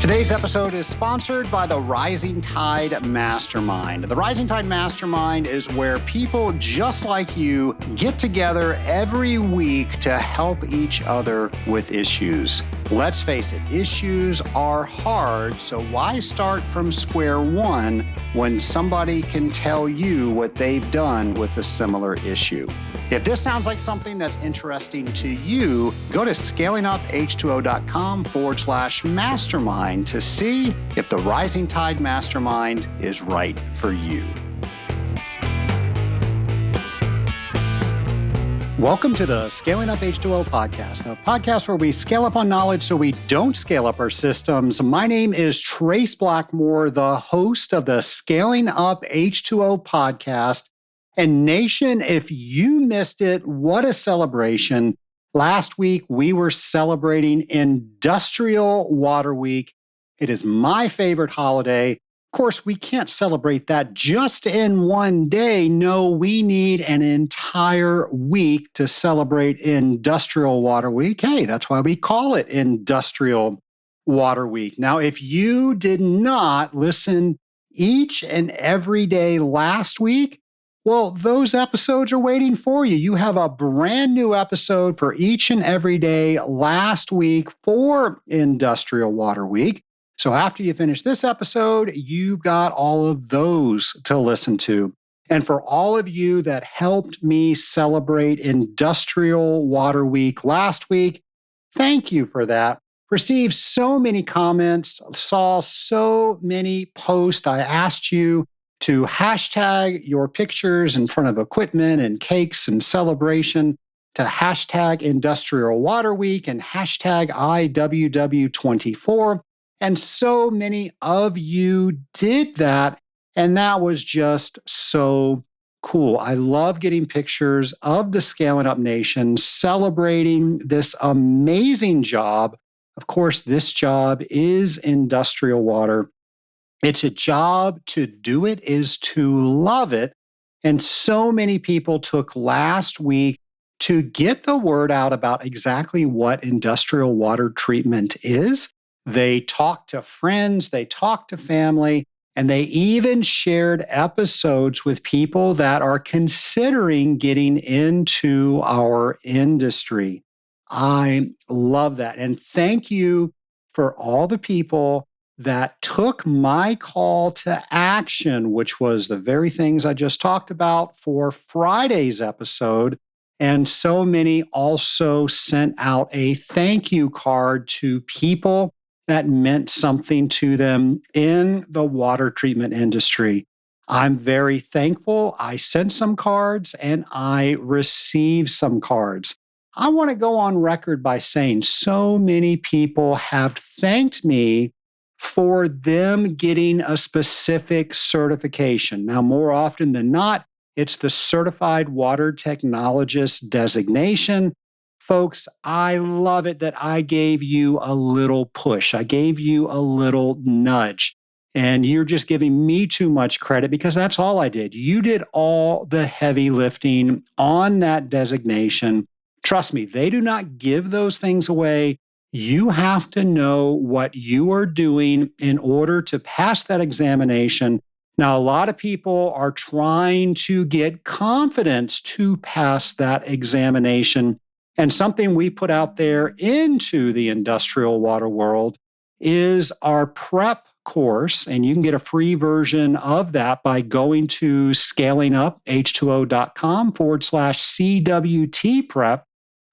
Today's episode is sponsored by the Rising Tide Mastermind. The Rising Tide Mastermind is where people just like you get together every week to help each other with issues. Let's face it, issues are hard, so why start from square one when somebody can tell you what they've done with a similar issue? If this sounds like something that's interesting to you, go to scalinguph2o.com/mastermind to see if the Rising Tide Mastermind is right for you. Welcome to the Scaling Up H2O podcast, the podcast where we scale up on knowledge so we don't scale up our systems. My name is Trace Blackmore, the host of the Scaling Up H2O podcast. And Nation, if you missed it, what a celebration. Last week, we were celebrating Industrial Water Week. It is my favorite holiday. Of course, we can't celebrate that just in one day. No, we need an entire week to celebrate Industrial Water Week. Hey, that's why we call it Industrial Water Week. Now, if you did not listen each and every day last week, well, those episodes are waiting for you. You have a brand new episode for each and every day last week for Industrial Water Week. So after you finish this episode, you've got all of those to listen to. And for all of you that helped me celebrate Industrial Water Week last week, thank you for that. Received so many comments, saw so many posts. I asked you to hashtag your pictures in front of equipment and cakes and celebration, to hashtag Industrial Water Week and hashtag IWW24. And so many of you did that. And that was just so cool. I love getting pictures of the Scaling Up Nation celebrating this amazing job. Of course, this job is industrial water. It's a job. To do it is to love it. And so many people took last week to get the word out about exactly what industrial water treatment is. They talked to friends, they talked to family, and they even shared episodes with people that are considering getting into our industry. I love that. And thank you for all the people that took my call to action, which was the very things I just talked about for Friday's episode. And so many also sent out a thank you card to people that meant something to them in the water treatment industry. I'm very thankful. I sent some cards and I received some cards. I want to go on record by saying so many people have thanked me for them getting a specific certification. Now, more often than not, it's the Certified Water Technologist designation. Folks, I love it that I gave you a little push. I gave you a little nudge. And you're just giving me too much credit because that's all I did. You did all the heavy lifting on that designation. Trust me, they do not give those things away. You have to know what you are doing in order to pass that examination. Now, a lot of people are trying to get confidence to pass that examination. And something we put out there into the industrial water world is our prep course. And you can get a free version of that by going to scalinguph2o.com/CWT prep.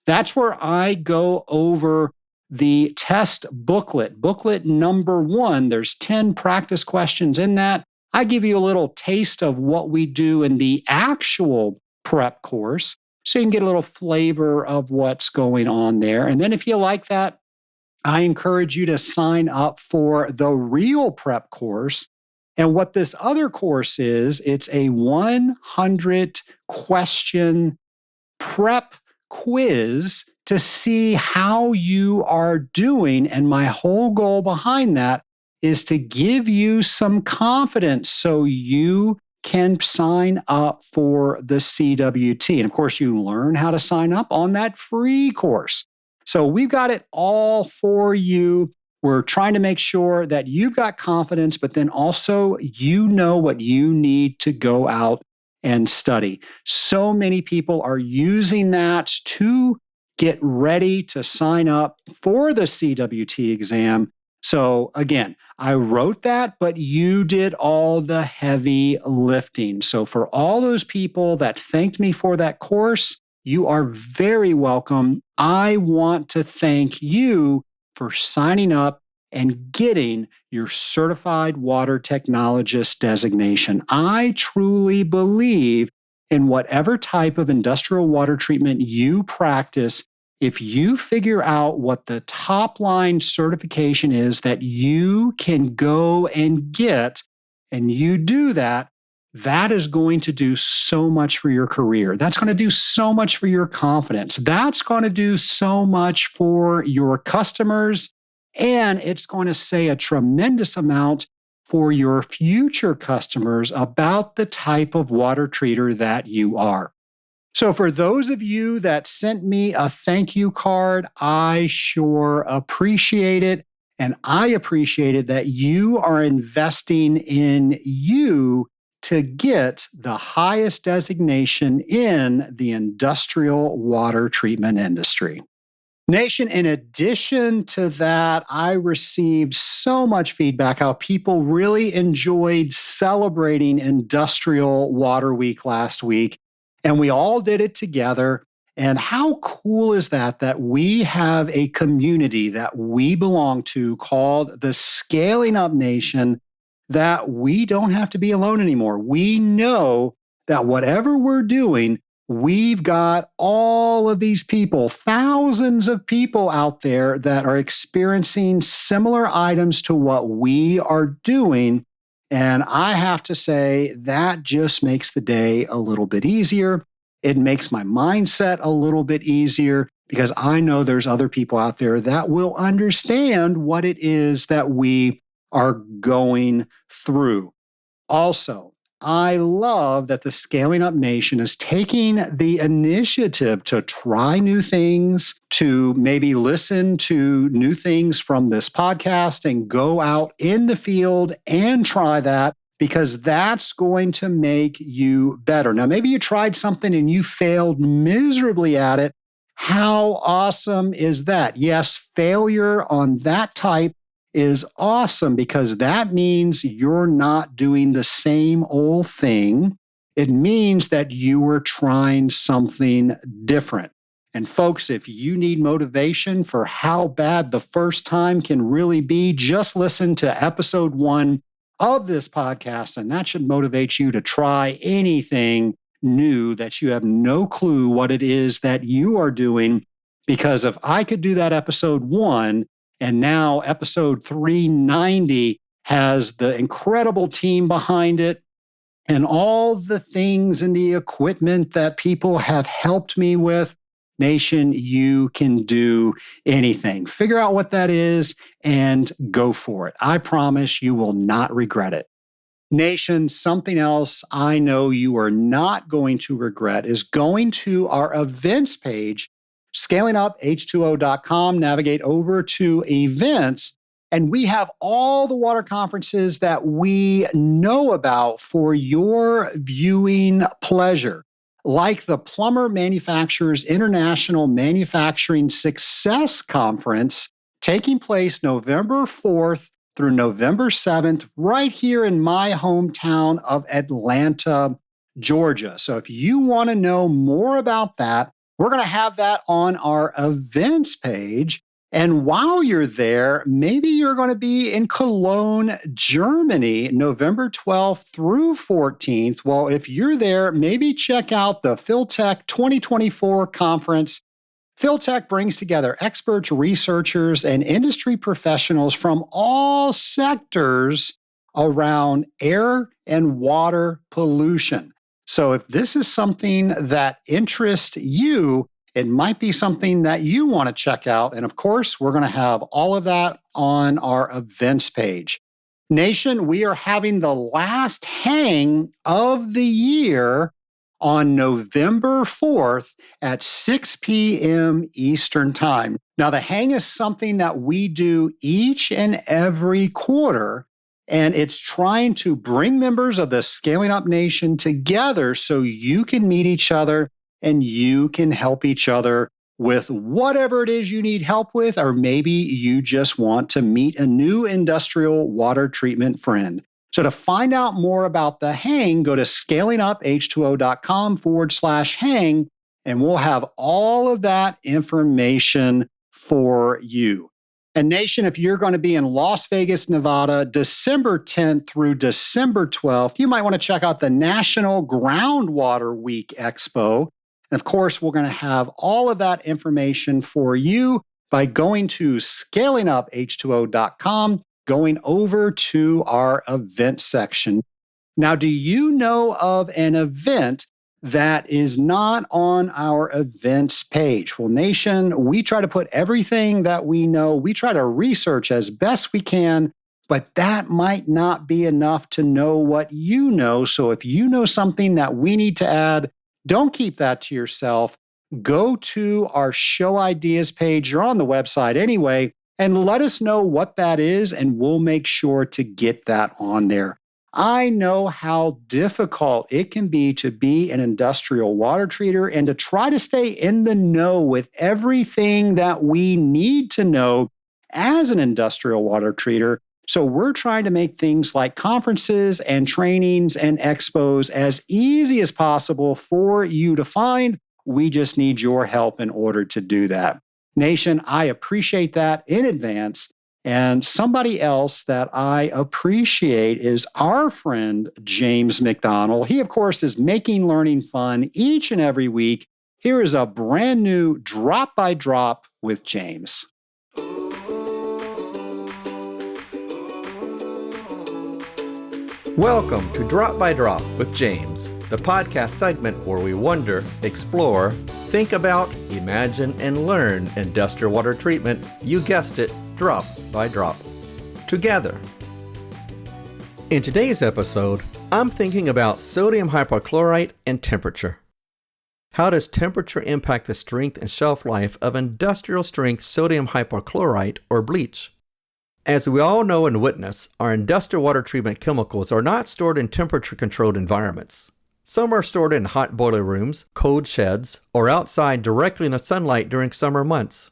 That's where I go over the test booklet. Booklet number 1, there's 10 practice questions in that. I give you a little taste of what we do in the actual prep course so you can get a little flavor of what's going on there. And then if you like that, I encourage you to sign up for the real prep course. And what this other course is, it's a 100 question prep quiz to see how you are doing. And my whole goal behind that is to give you some confidence so you can sign up for the CWT. And of course, you learn how to sign up on that free course. So we've got it all for you. We're trying to make sure that you've got confidence, but then also you know what you need to go out and study. So many people are using that to get ready to sign up for the CWT exam. So again, I wrote that, but you did all the heavy lifting. So for all those people that thanked me for that course, you are very welcome. I want to thank you for signing up and getting your certified water technologist designation. I truly believe in whatever type of industrial water treatment you practice, if you figure out what the top line certification is that you can go and get, and you do that, that is going to do so much for your career. That's going to do so much for your confidence. That's going to do so much for your customers. And it's going to say a tremendous amount for your future customers about the type of water treater that you are. So for those of you that sent me a thank you card, I sure appreciate it. And I appreciated that you are investing in you to get the highest designation in the industrial water treatment industry. Nation, in addition to that, I received so much feedback how people really enjoyed celebrating Industrial Water Week last week. And we all did it together. And how cool is that, that we have a community that we belong to called the Scaling Up Nation, that we don't have to be alone anymore. We know that whatever we're doing, we've got all of these people, thousands of people out there that are experiencing similar items to what we are doing. And I have to say, that just makes the day a little bit easier. It makes my mindset a little bit easier because I know there's other people out there that will understand what it is that we are going through. Also, I love that the Scaling Up Nation is taking the initiative to try new things, to maybe listen to new things from this podcast and go out in the field and try that, because that's going to make you better. Now, maybe you tried something and you failed miserably at it. How awesome is that? Yes, failure on that type is awesome because that means you're not doing the same old thing. It means that you were trying something different. And folks, if you need motivation for how bad the first time can really be, just listen to episode 1 of this podcast, and that should motivate you to try anything new that you have no clue what it is that you are doing. Because if I could do that episode 1, and now episode 390 has the incredible team behind it and all the things and the equipment that people have helped me with. Nation, you can do anything. Figure out what that is and go for it. I promise you will not regret it. Nation, something else I know you are not going to regret is going to our events page, scalinguph2o.com, navigate over to events, and we have all the water conferences that we know about for your viewing pleasure, like the Plumber Manufacturers International Manufacturing Success Conference taking place November 4th through November 7th, right here in my hometown of Atlanta, Georgia. So if you want to know more about that, we're going to have that on our events page. And while you're there, maybe you're going to be in Cologne, Germany, November 12th through 14th. Well, if you're there, maybe check out the PhilTech 2024 conference. PhilTech brings together experts, researchers, and industry professionals from all sectors around air and water pollution. So if this is something that interests you, it might be something that you want to check out. And of course, we're going to have all of that on our events page. Nation, we are having the last hang of the year on November 4th at 6 p.m. Eastern Time. Now, the hang is something that we do each and every quarter, and it's trying to bring members of the Scaling Up Nation together so you can meet each other and you can help each other with whatever it is you need help with, or maybe you just want to meet a new industrial water treatment friend. So to find out more about the hang, go to scalinguph2o.com/hang, and we'll have all of that information for you. And Nation, if you're going to be in Las Vegas, Nevada, December 10th through December 12th, you might want to check out the National Groundwater Week Expo. And of course, we're going to have all of that information for you by going to scalinguph2o.com, going over to our event section. Now, do you know of an event that is not on our events page? Well, Nation, we try to put everything that we know, we try to research as best we can, but that might not be enough to know what you know. So if you know something that we need to add, don't keep that to yourself. Go to our show ideas page. You're on the website anyway, and let us know what that is, and we'll make sure to get that on there. I know how difficult it can be to be an industrial water treater and to try to stay in the know with everything that we need to know as an industrial water treater. So we're trying to make things like conferences and trainings and expos as easy as possible for you to find. We just need your help in order to do that. Nation, I appreciate that in advance. And somebody else that I appreciate is our friend, James McDonald. He, of course, is making learning fun each and every week. Here is a brand new Drop by Drop with James. Welcome to Drop by Drop with James, the podcast segment where we wonder, explore, think about, imagine, and learn industrial water treatment. You guessed it, drop by drop. Together. In today's episode, I'm thinking about sodium hypochlorite and temperature. How does temperature impact the strength and shelf life of industrial strength sodium hypochlorite or bleach? As we all know and witness, our industrial water treatment chemicals are not stored in temperature-controlled environments. Some are stored in hot boiler rooms, cold sheds, or outside directly in the sunlight during summer months.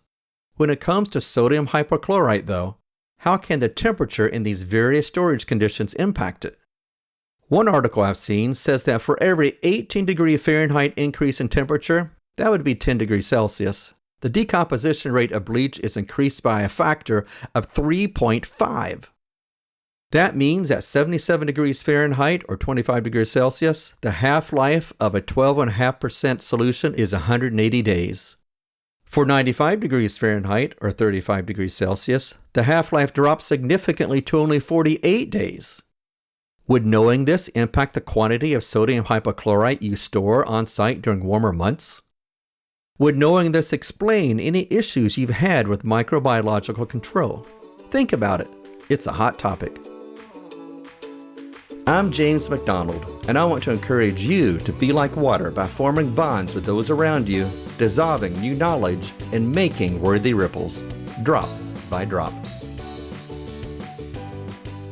When it comes to sodium hypochlorite, though, how can the temperature in these various storage conditions impact it? One article I've seen says that for every 18 degree Fahrenheit increase in temperature, that would be 10 degrees Celsius, the decomposition rate of bleach is increased by a factor of 3.5. That means at 77 degrees Fahrenheit or 25 degrees Celsius, the half-life of a 12.5% solution is 180 days. For 95 degrees Fahrenheit or 35 degrees Celsius, the half-life drops significantly to only 48 days. Would knowing this impact the quantity of sodium hypochlorite you store on site during warmer months? Would knowing this explain any issues you've had with microbiological control? Think about it. It's a hot topic. I'm James McDonald, and I want to encourage you to be like water by forming bonds with those around you, dissolving new knowledge, and making worthy ripples, drop by drop.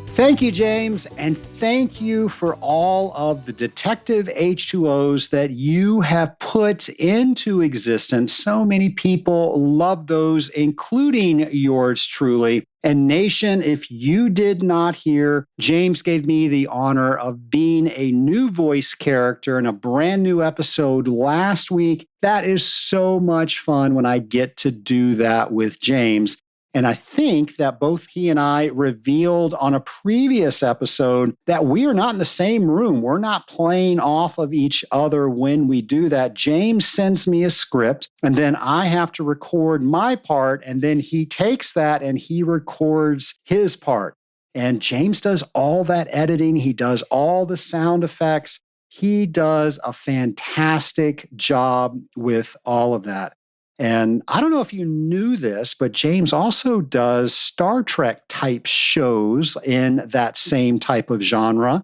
Thank you, James, and thank you for all of the detective H2Os that you have put into existence. So many people love those, including yours truly. And Nation, if you did not hear, James gave me the honor of being a new voice character in a brand new episode last week. That is so much fun when I get to do that with James. And I think that both he and I revealed on a previous episode that we are not in the same room. We're not playing off of each other when we do that. James sends me a script, and then I have to record my part, and then he takes that and he records his part. And James does all that editing. He does all the sound effects. He does a fantastic job with all of that. And I don't know if you knew this, but James also does Star Trek type shows in that same type of genre.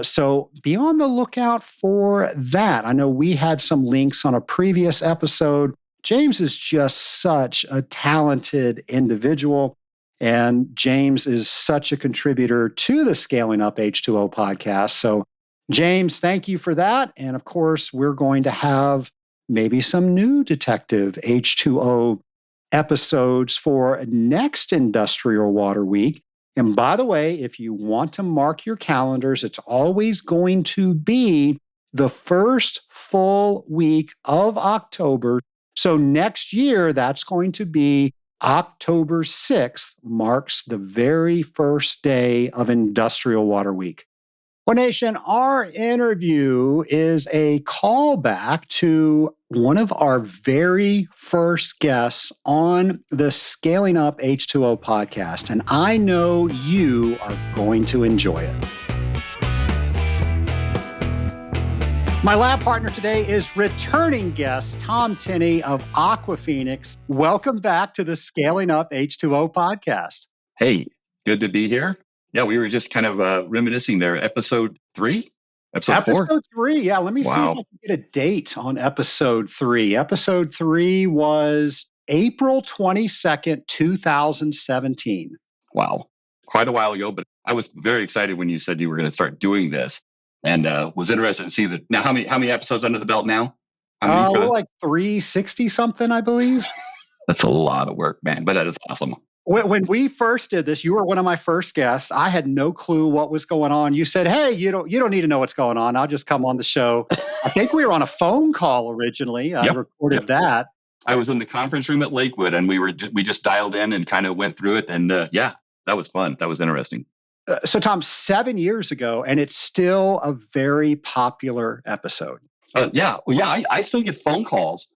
So be on the lookout for that. I know we had some links on a previous episode James is just such a talented individual. And James is such a contributor to the Scaling Up H2O podcast. So, James, thank you for that. And of course, we're going to have maybe some new Detective H2O episodes for next Industrial Water Week. And by the way, if you want to mark your calendars, it's always going to be the first full week of October. So next year, that's going to be October 6th, marks the very first day of Industrial Water Week. Well, Nation, our interview is a callback to one of our very first guests on the Scaling Up H2O podcast, and I know you are going to enjoy it. My lab partner today is returning guest Tom Tenney of Aquaphoenix. Welcome back to the Scaling Up H2O podcast. Hey, good to be here. Yeah, we were just kind of reminiscing there. Episode 3? Episode 4? Episode 3, yeah. Let me see if I can get a date on episode 3. Episode 3 was April 22nd, 2017. Wow. Quite a while ago, but I was very excited when you said you were going to start doing this. And was interested to see that. Now, how many episodes under the belt now? We're like 360 something, I believe. That's a lot of work, man. But that is awesome. When we first did this, you were one of my first guests. I had no clue what was going on. You said, "Hey, you don't need to know what's going on. I'll just come on the show." I think we were on a phone call originally. I recorded that. I was in the conference room at Lakewood, and we just dialed in and kind of went through it. And that was fun. That was interesting. So, Tom, 7 years ago, and it's still a very popular episode. I still get phone calls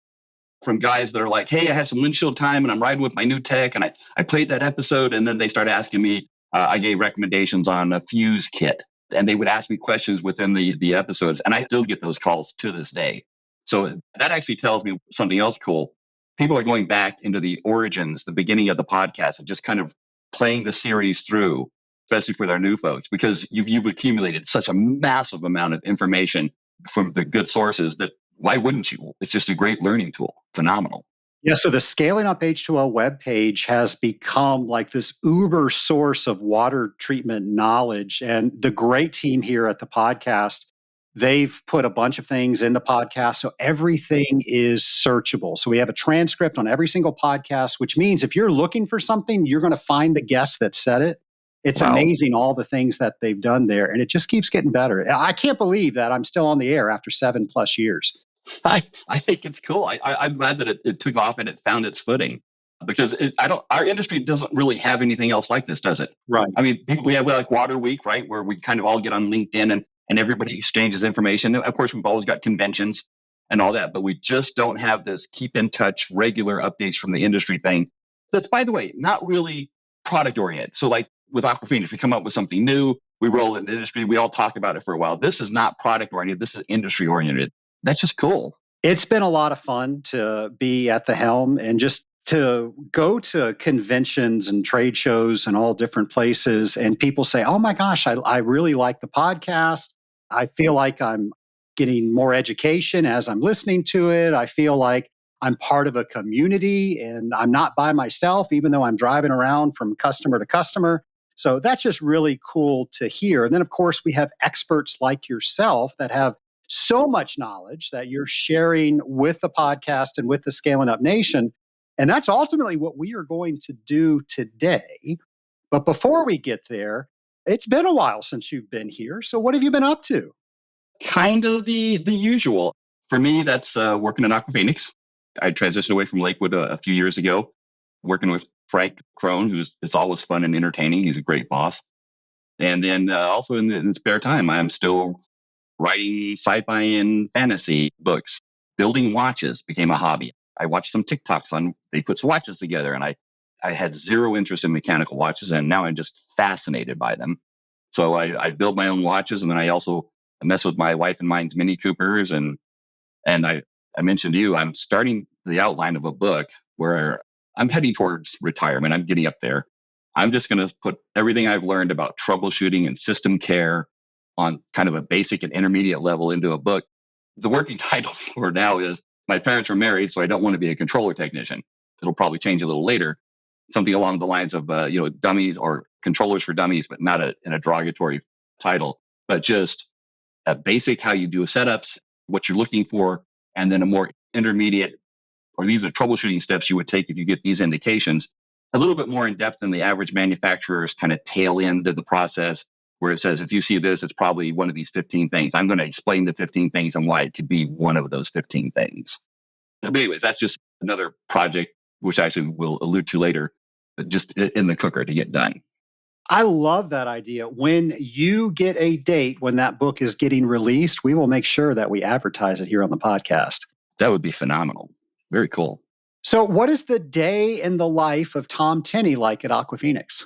from guys that are like, "Hey, I had some windshield time and I'm riding with my new tech and I played that episode." And then they start asking me, I gave recommendations on a fuse kit, and they would ask me questions within the episodes. And I still get those calls to this day. So that actually tells me something else cool. People are going back into the origins, the beginning of the podcast, and just kind of playing the series through, especially for their new folks, because you've accumulated such a massive amount of information from the good sources that why wouldn't you? It's just a great learning tool. Phenomenal. Yeah, so the Scaling Up H2O webpage has become like this uber source of water treatment knowledge. And the great team here at the podcast, they've put a bunch of things in the podcast. So everything is searchable. So we have a transcript on every single podcast, which means if you're looking for something, you're going to find the guest that said it. It's amazing all the things that they've done there. And it just keeps getting better. I can't believe that I'm still on the air after 7+ years. I think it's cool. I'm glad that it took off and it found its footing, because our industry doesn't really have anything else like this, does it? Right. I mean, we have like Water Week, right, where we kind of all get on LinkedIn and everybody exchanges information. Of course, we've always got conventions and all that, but we just don't have this keep in touch, regular updates from the industry thing. That's, by the way, not really product oriented. So like with Aquaphoenix, we come up with something new, we roll in the industry, we all talk about it for a while. This is not product oriented. This is industry oriented. That's just cool. It's been a lot of fun to be at the helm and just to go to conventions and trade shows and all different places. And people say, "Oh my gosh, I really like the podcast. I feel like I'm getting more education as I'm listening to it. I feel like I'm part of a community and I'm not by myself, even though I'm driving around from customer to customer." So that's just really cool to hear. And then, of course, we have experts like yourself that have so much knowledge that you're sharing with the podcast and with the Scaling Up Nation. And that's ultimately what we are going to do today. But before we get there, it's been a while since you've been here. So what have you been up to? Kind of the usual. For me, that's working in Aquaphoenix. I transitioned away from Lakewood a few years ago, working with Frank Crone, it's always fun and entertaining. He's a great boss. And then also in the spare time, I'm still writing sci-fi and fantasy books. Building watches became a hobby. I watched some TikToks on, they put some watches together, and I had zero interest in mechanical watches, and now I'm just fascinated by them. So I build my own watches, and then I also mess with my wife and mine's Mini Coopers. And I mentioned to you, I'm starting the outline of a book where I'm heading towards retirement. I'm getting up there. I'm just going to put everything I've learned about troubleshooting and system care on kind of a basic and intermediate level into a book. The working title for now is My parents are married, so I don't want to be a controller technician. It'll probably change a little later. Something along the lines of, dummies or controllers for dummies, but not in a derogatory title, but just a basic how you do setups, what you're looking for, and then a more intermediate, or these are troubleshooting steps you would take if you get these indications, a little bit more in depth than the average manufacturer's kind of tail end of the process, where it says, if you see this, it's probably one of these 15 things. I'm going to explain the 15 things and why it could be one of those 15 things. But anyways, that's just another project, which I actually will allude to later, but just in the cooker to get done. I love that idea. When you get a date when that book is getting released, we will make sure that we advertise it here on the podcast. That would be phenomenal. Very cool. So, what is the day in the life of Tom Tenney like at Aquaphoenix?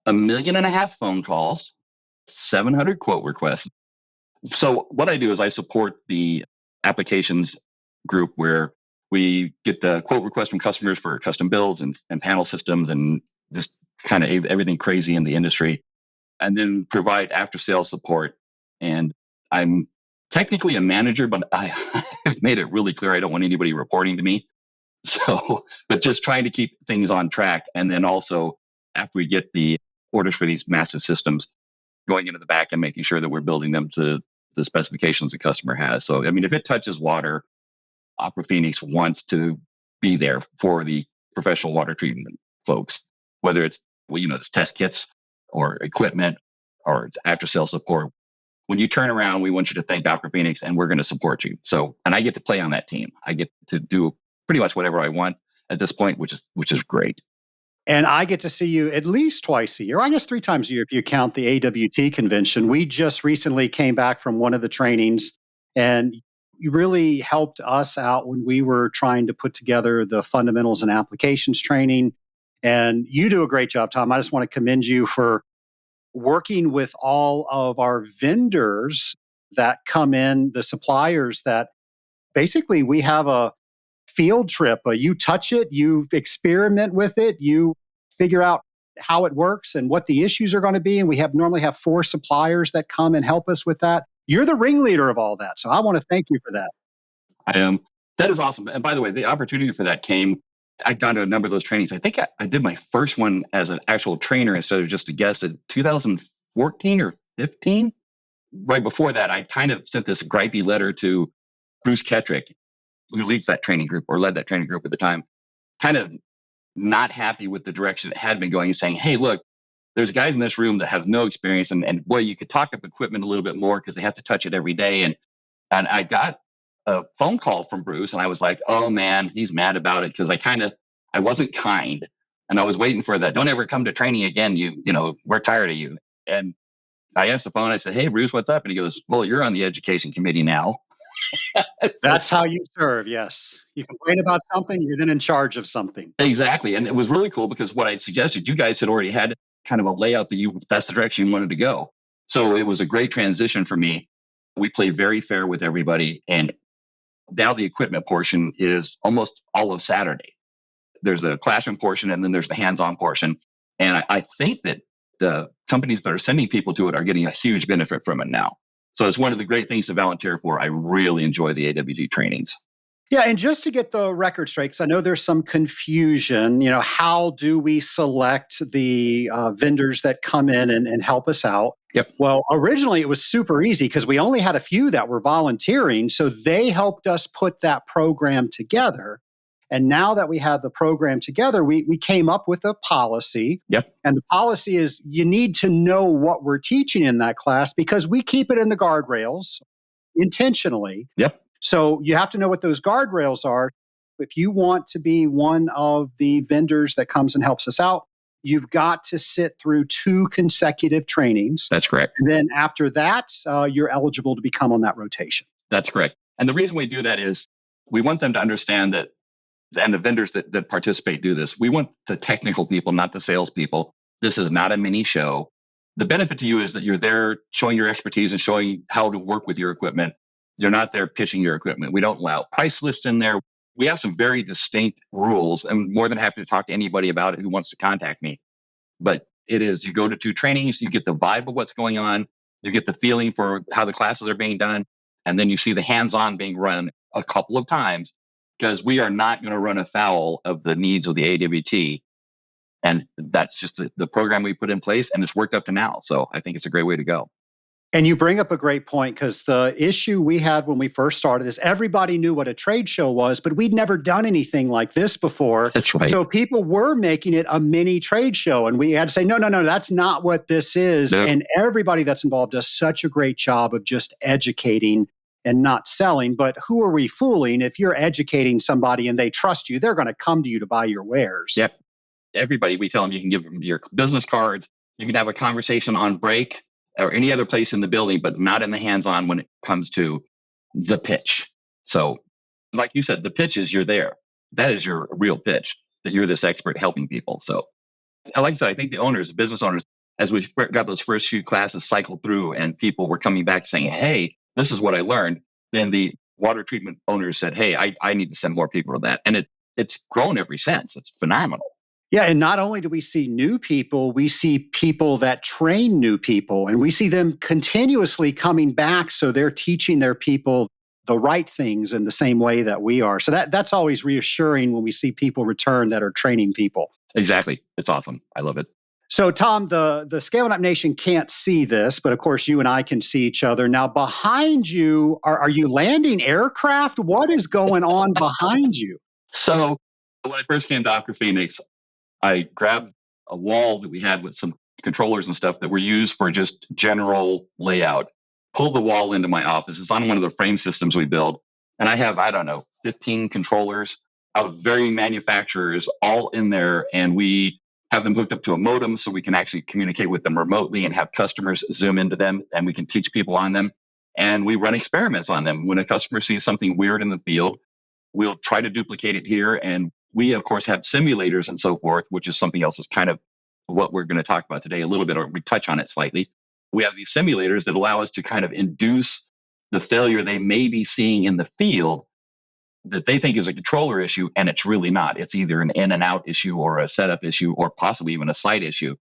1.5 million phone calls, 700 quote requests. So what I do is I support the applications group where we get the quote requests from customers for custom builds and panel systems and just kind of everything crazy in the industry, and then provide after sales support. And I'm technically a manager, but I've made it really clear I don't want anybody reporting to me. So, but just trying to keep things on track. And then also, after we get the orders for these massive systems, going into the back and making sure that we're building them to the specifications the customer has. So, I mean, if it touches water, Aquaphoenix wants to be there for the professional water treatment folks, whether it's, it's test kits or equipment or it's after sales support. When you turn around, we want you to thank Aquaphoenix and we're going to support you. So, and I get to play on that team. I get to do pretty much whatever I want at this point, which is great. And I get to see you at least twice a year. I guess 3 times a year if you count the AWT convention. We just recently came back from one of the trainings, and you really helped us out when we were trying to put together the fundamentals and applications training. And you do a great job, Tom. I just want to commend you for working with all of our vendors that come in, the suppliers that basically we have a field trip. You touch it, you experiment with it, you figure out how it works and what the issues are going to be. And we normally have 4 suppliers that come and help us with that. You're the ringleader of all that. So I want to thank you for that. I am. That is awesome. And by the way, the opportunity for that came, I'd gone to a number of those trainings. I think I did my first one as an actual trainer instead of just a guest in 2014 or 15. Right before that, I kind of sent this gripey letter to Bruce Kettrick, who leads that training group or led that training group at the time, kind of not happy with the direction it had been going, saying, hey, look, there's guys in this room that have no experience. And boy, you could talk up equipment a little bit more because they have to touch it every day. And I got a phone call from Bruce and I was like, oh man, he's mad about it because I wasn't kind. And I was waiting for that. Don't ever come to training again. We're tired of you. And I answered the phone. I said, hey, Bruce, what's up? And he goes, well, you're on the education committee now. That's how you serve. Yes. You complain about something, you're then in charge of something. Exactly. And it was really cool because what I suggested, you guys had already had kind of a layout that's the direction you wanted to go. So it was a great transition for me. We play very fair with everybody. And now the equipment portion is almost all of Saturday. There's the classroom portion and then there's the hands-on portion. And I think that the companies that are sending people to it are getting a huge benefit from it now. So it's one of the great things to volunteer for. I really enjoy the AWG trainings. Yeah, and just to get the record straight, because I know there's some confusion, how do we select the vendors that come in and help us out? Yep. Well, originally it was super easy because we only had a few that were volunteering. So they helped us put that program together. And now that we have the program together, we came up with a policy. Yep. And the policy is you need to know what we're teaching in that class because we keep it in the guardrails intentionally. Yep. So you have to know what those guardrails are. If you want to be one of the vendors that comes and helps us out, you've got to sit through 2 consecutive trainings. That's correct. And then after that, you're eligible to become on that rotation. That's correct. And the reason we do that is we want them to understand that, and the vendors that participate do this, we want the technical people, not the salespeople. This is not a mini show. The benefit to you is that you're there showing your expertise and showing how to work with your equipment. You're not there pitching your equipment. We don't allow price lists in there. We have some very distinct rules. I'm more than happy to talk to anybody about it who wants to contact me. But it is, you go to 2 trainings, you get the vibe of what's going on, you get the feeling for how the classes are being done, and then you see the hands-on being run a couple of times. because we are not going to run afoul of the needs of the AWT. And that's just the program we put in place, and it's worked up to now. So I think it's a great way to go. And you bring up a great point, because the issue we had when we first started is everybody knew what a trade show was, but we'd never done anything like this before. That's right. So people were making it a mini trade show, and we had to say, no, that's not what this is. Nope. And everybody that's involved does such a great job of just educating and not selling. But who are we fooling? If you're educating somebody and they trust you, they're going to come to you to buy your wares. Yep. Everybody, we tell them you can give them your business cards. You can have a conversation on break or any other place in the building, but not in the hands-on when it comes to the pitch. So like you said, the pitch is you're there. That is your real pitch, that you're this expert helping people. So like I said, I think the business owners, as we got those first few classes cycled through and people were coming back saying, hey, this is what I learned. Then the water treatment owners said, hey, I need to send more people to that. And it's grown ever since. It's phenomenal. Yeah, and not only do we see new people, we see people that train new people, and we see them continuously coming back, so they're teaching their people the right things in the same way that we are. So that's always reassuring when we see people return that are training people. Exactly. It's awesome. I love it. So Tom, the Scaling Up Nation can't see this, but of course you and I can see each other. Now behind you, are you landing aircraft? What is going on behind you? So when I first came to Aqua Phoenix, I grabbed a wall that we had with some controllers and stuff that were used for just general layout, pulled the wall into my office. It's on one of the frame systems we build. And I have, 15 controllers out of varying manufacturers all in there. And we have them hooked up to a modem so we can actually communicate with them remotely and have customers zoom into them, and we can teach people on them. And we run experiments on them. When a customer sees something weird in the field, we'll try to duplicate it here. And we, of course, have simulators and so forth, which is something else that's kind of what we're going to talk about today a little bit, or we touch on it slightly. We have these simulators that allow us to kind of induce the failure they may be seeing in the field that they think is a controller issue, and it's really not. It's either an in and out issue or a setup issue or possibly even a site issue.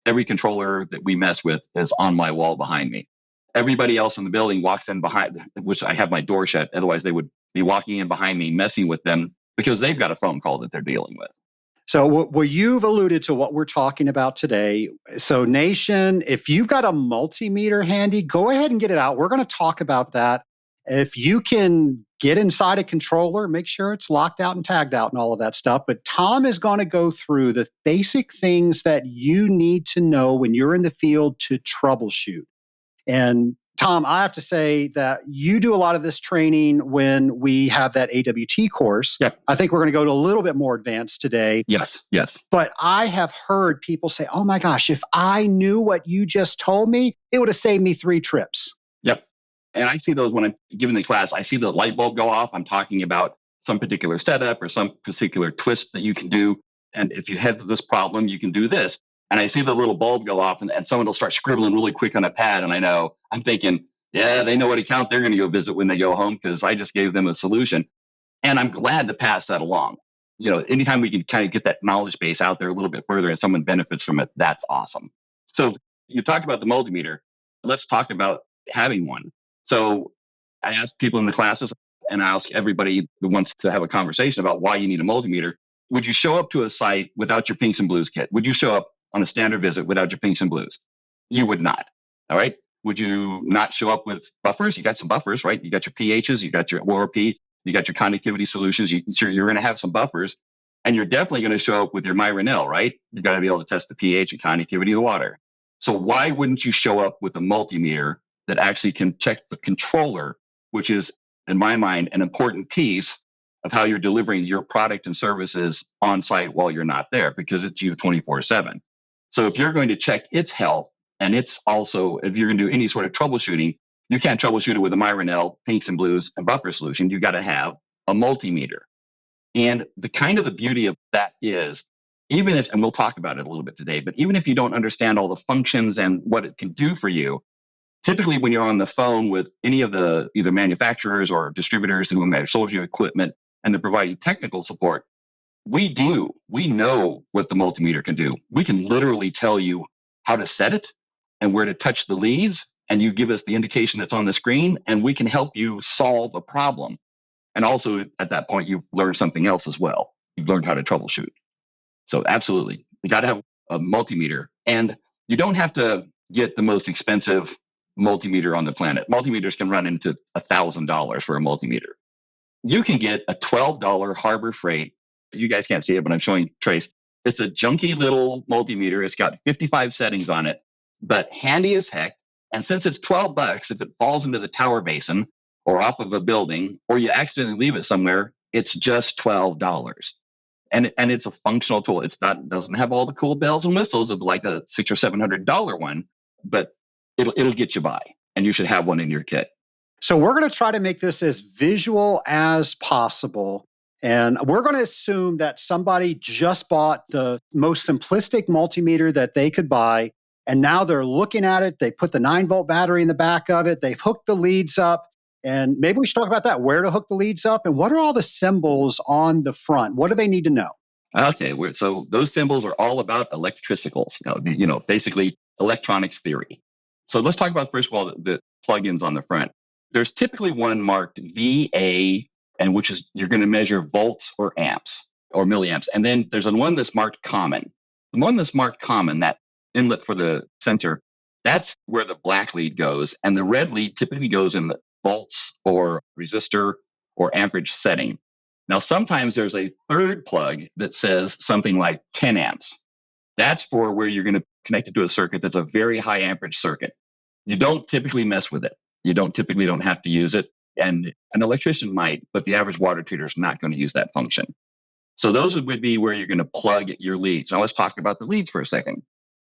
Every controller that we mess with is on my wall behind me. Everybody else in the building walks in behind, which I have my door shut. Otherwise, they would be walking in behind me, messing with them, because they've got a phone call that they're dealing with. So well, you've alluded to what we're talking about today. So Nation, if you've got a multimeter handy, go ahead and get it out. We're going to talk about that. If you can get inside a controller, make sure it's locked out and tagged out and all of that stuff. But Tom is going to go through the basic things that you need to know when you're in the field to troubleshoot. And Tom, I have to say that you do a lot of this training when we have that AWT course. Yep. I think we're going to go to a little bit more advanced today. Yes. But I have heard people say, oh my gosh, if I knew what you just told me, it would have saved me 3 trips. Yep. And I see those when I'm giving the class. I see the light bulb go off. I'm talking about some particular setup or some particular twist that you can do. And if you have this problem, you can do this. And I see the little bulb go off, and someone will start scribbling really quick on a pad. And I'm thinking, yeah, they know what account they're going to go visit when they go home, because I just gave them a solution. And I'm glad to pass that along. Anytime we can kind of get that knowledge base out there a little bit further and someone benefits from it, that's awesome. So you talked about the multimeter. Let's talk about having one. So I ask people in the classes, and I ask everybody that wants to have a conversation about why you need a multimeter. Would you show up to a site without your pinks and blues kit? Would you show up on a standard visit without your pinks and blues? You would not. All right. Would you not show up with buffers? You got some buffers, right? You got your pHs, you got your ORP, you got your conductivity solutions. You're going to have some buffers, and you're definitely going to show up with your Myronel, right? You got to be able to test the pH and conductivity of the water. So why wouldn't you show up with a multimeter that actually can check the controller, which is, in my mind, an important piece of how you're delivering your product and services on site while you're not there, because it's you 24/7. So if you're going to check its health, and it's also, if you're going to do any sort of troubleshooting, you can't troubleshoot it with a Myronel, pinks and blues, and buffer solution. You got to have a multimeter. And the beauty of that is, even if, and we'll talk about it a little bit today, but even if you don't understand all the functions and what it can do for you, typically when you're on the phone with any of the either manufacturers or distributors who have sold you equipment and they're providing technical support, we know what the multimeter can do. We can literally tell you how to set it and where to touch the leads, and you give us the indication that's on the screen, and we can help you solve a problem. And also at that point, you've learned something else as well. You've learned how to troubleshoot. So absolutely, you got to have a multimeter, and you don't have to get the most expensive multimeter on the planet. Multimeters can run into $1,000 for a multimeter. You can get a $12 Harbor Freight. You guys can't see it, but I'm showing Trace. It's a junky little multimeter. It's got 55 settings on it, but handy as heck. And since it's $12, if it falls into the tower basin or off of a building, or you accidentally leave it somewhere, it's just $12. And it's a functional tool. It's not, doesn't have all the cool bells and whistles of like a $600 or $700 one, but it'll get you by. And you should have one in your kit. So we're going to try to make this as visual as possible. And we're going to assume that somebody just bought the most simplistic multimeter that they could buy. And now they're looking at it. They put the 9-volt battery in the back of it. They've hooked the leads up. And maybe we should talk about that, where to hook the leads up and what are all the symbols on the front? What do they need to know? Okay, so those symbols are all about electricals, basically electronics theory. So let's talk about, first of all, the plugins on the front. There's typically one marked VA, and which is you're going to measure volts or amps or milliamps. And then there's one that's marked common. The one that's marked common, that inlet for the sensor, that's where the black lead goes. And the red lead typically goes in the volts or resistor or amperage setting. Now, sometimes there's a third plug that says something like 10 amps. That's for where you're going to connect it to a circuit that's a very high amperage circuit. You don't typically mess with it. You don't have to use it. And an electrician might, but the average water treater is not going to use that function. So those would be where you're going to plug your leads. Now let's talk about the leads for a second.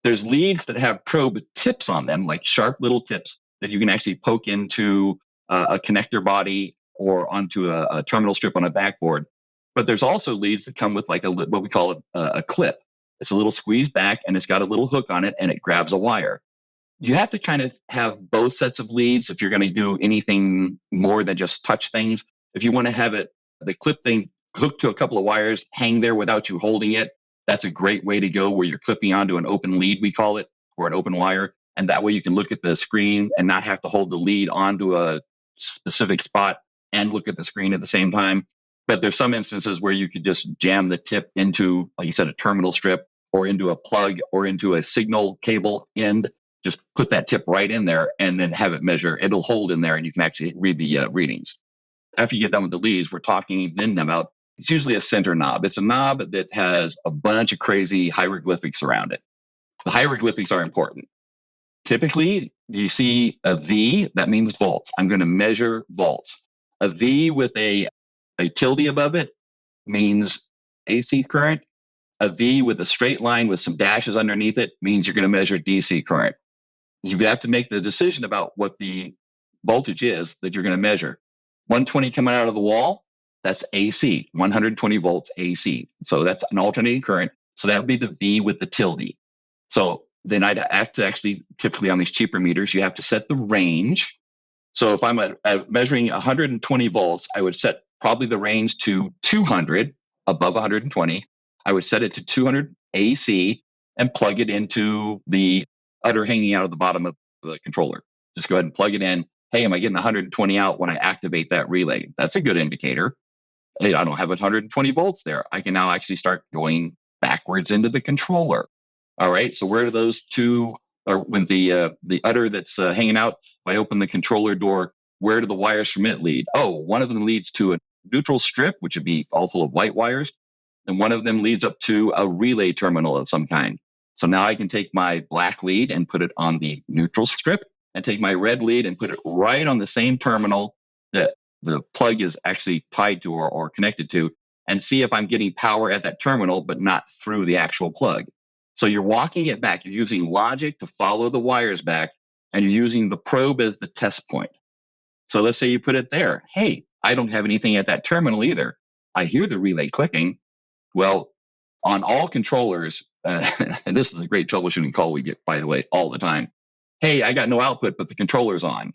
There's leads that have probe tips on them, like sharp little tips that you can actually poke into a connector body or onto a terminal strip on a backboard. But there's also leads that come with like what we call a clip. It's a little squeeze back and it's got a little hook on it and it grabs a wire. You have to kind of have both sets of leads if you're going to do anything more than just touch things. If you want to have the clip thing hooked to a couple of wires, hang there without you holding it, that's a great way to go, where you're clipping onto an open lead, we call it, or an open wire. And that way you can look at the screen and not have to hold the lead onto a specific spot and look at the screen at the same time. But there's some instances where you could just jam the tip into, like you said, a terminal strip or into a plug or into a signal cable end. Just put that tip right in there and then have it measure. It'll hold in there and you can actually read the readings. After you get done with the leads, we're talking then about, it's usually a center knob. It's a knob that has a bunch of crazy hieroglyphics around it. The hieroglyphics are important. Typically, you see a V, that means volts. I'm going to measure volts. A V with a tilde above it means AC current. A V with a straight line with some dashes underneath it means you're going to measure DC current. You have to make the decision about what the voltage is that you're going to measure. 120 coming out of the wall, that's AC, 120 volts AC. So that's an alternating current. So that would be the V with the tilde. So then I'd have to actually, typically on these cheaper meters, you have to set the range. So if I'm measuring 120 volts, I would set probably the range to 200, above 120. I would set it to 200 AC and plug it into the udder hanging out of the bottom of the controller. Just go ahead and plug it in. Hey, am I getting 120 out when I activate that relay? That's a good indicator. Hey, I don't have 120 volts there. I can now actually start going backwards into the controller. All right, so where do those two, or when the udder that's hanging out, if I open the controller door, where do the wires from it lead? Oh, one of them leads to a neutral strip, which would be all full of white wires. And one of them leads up to a relay terminal of some kind. So now I can take my black lead and put it on the neutral strip and take my red lead and put it right on the same terminal that the plug is actually tied to or connected to, and see if I'm getting power at that terminal, but not through the actual plug. So you're walking it back. You're using logic to follow the wires back, and you're using the probe as the test point. So let's say you put it there. Hey, I don't have anything at that terminal either. I hear the relay clicking. Well, on all controllers, and this is a great troubleshooting call we get, by the way, all the time. Hey, I got no output, but the controller's on.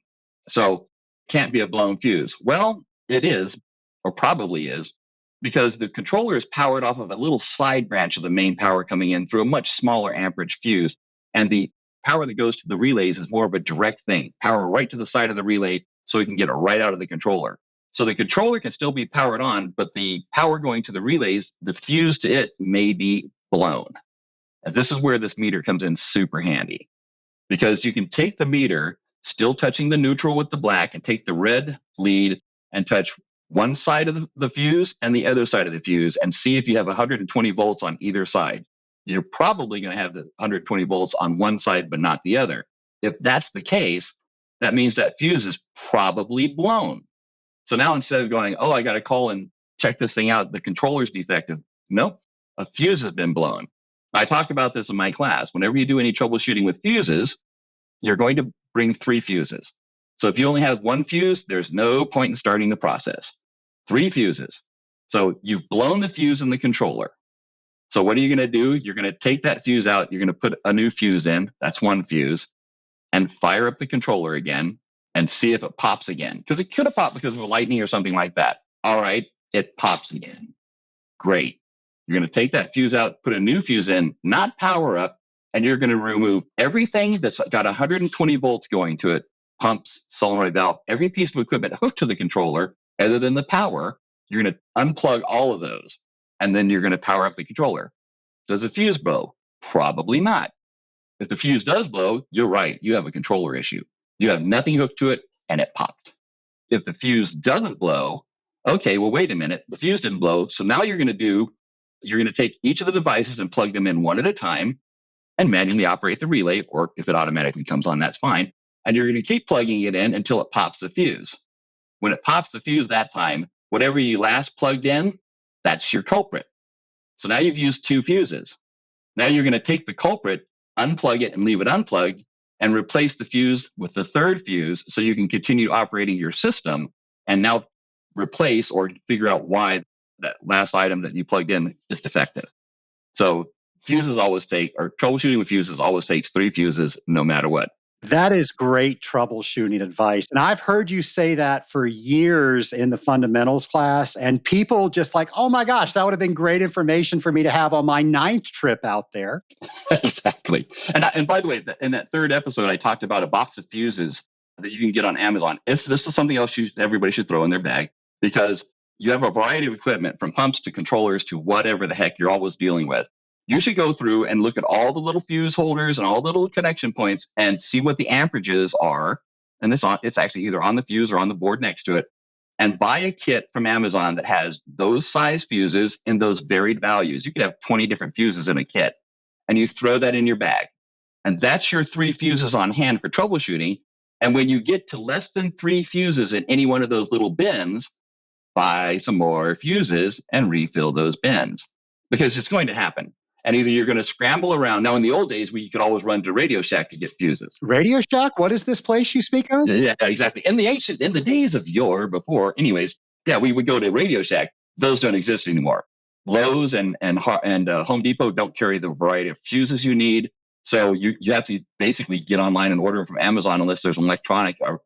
So can't be a blown fuse. Well, it is, or probably is, because the controller is powered off of a little side branch of the main power coming in through a much smaller amperage fuse. And the power that goes to the relays is more of a direct thing, power right to the side of the relay so we can get it right out of the controller. So the controller can still be powered on, but the power going to the relays, the fuse to it may be blown. And this is where this meter comes in super handy, because you can take the meter, still touching the neutral with the black, and take the red lead and touch one side of the fuse and the other side of the fuse and see if you have 120 volts on either side. You're probably going to have the 120 volts on one side, but not the other. If that's the case, that means that fuse is probably blown. So now instead of going, oh, I got to call and check this thing out, the controller's defective. Nope, a fuse has been blown. I talked about this in my class. Whenever you do any troubleshooting with fuses, you're going to bring 3 fuses. So if you only have 1 fuse, there's no point in starting the process. 3 fuses. So you've blown the fuse in the controller. So what are you going to do? You're going to take that fuse out. You're going to put a new fuse in. That's 1 fuse. And fire up the controller again and see if it pops again. Because it could have popped because of a lightning or something like that. All right, it pops again. Great. You're going to take that fuse out, put a new fuse in, not power up, and you're going to remove everything that's got 120 volts going to it, pumps, solenoid valve, every piece of equipment hooked to the controller, other than the power. You're going to unplug all of those, and then you're going to power up the controller. Does the fuse blow? Probably not. If the fuse does blow, you're right. You have a controller issue. You have nothing hooked to it, and it popped. If the fuse doesn't blow, okay, well, wait a minute. The fuse didn't blow. So now you're going to take each of the devices and plug them in one at a time and manually operate the relay, or if it automatically comes on, that's fine. And you're going to keep plugging it in until it pops the fuse. When it pops the fuse that time, whatever you last plugged in, that's your culprit. So now you've used 2 fuses. Now you're going to take the culprit, unplug it and leave it unplugged, and replace the fuse with the 3rd fuse so you can continue operating your system and now replace or figure out why that last item that you plugged in is defective. So troubleshooting with fuses always takes 3 fuses no matter what. That is great troubleshooting advice. And I've heard you say that for years in the fundamentals class. And people just like, oh my gosh, that would have been great information for me to have on my 9th trip out there. Exactly. And by the way, in that 3rd episode, I talked about a box of fuses that you can get on Amazon. This is something else everybody should throw in their bag, because you have a variety of equipment from pumps to controllers to whatever the heck you're always dealing with. You should go through and look at all the little fuse holders and all the little connection points and see what the amperages are. And it's actually either on the fuse or on the board next to it. And buy a kit from Amazon that has those size fuses in those varied values. You could have 20 different fuses in a kit, and you throw that in your bag. And that's your 3 fuses on hand for troubleshooting. And when you get to less than 3 fuses in any one of those little bins, buy some more fuses and refill those bins, because it's going to happen. And either you're going to scramble around. Now, in the old days, you could always run to Radio Shack to get fuses. Radio Shack? What is this place you speak of? Yeah, exactly. In the days of before, anyways, yeah, we would go to Radio Shack. Those don't exist anymore. Lowe's and Home Depot don't carry the variety of fuses you need. So you have to basically get online and order them from Amazon unless there's an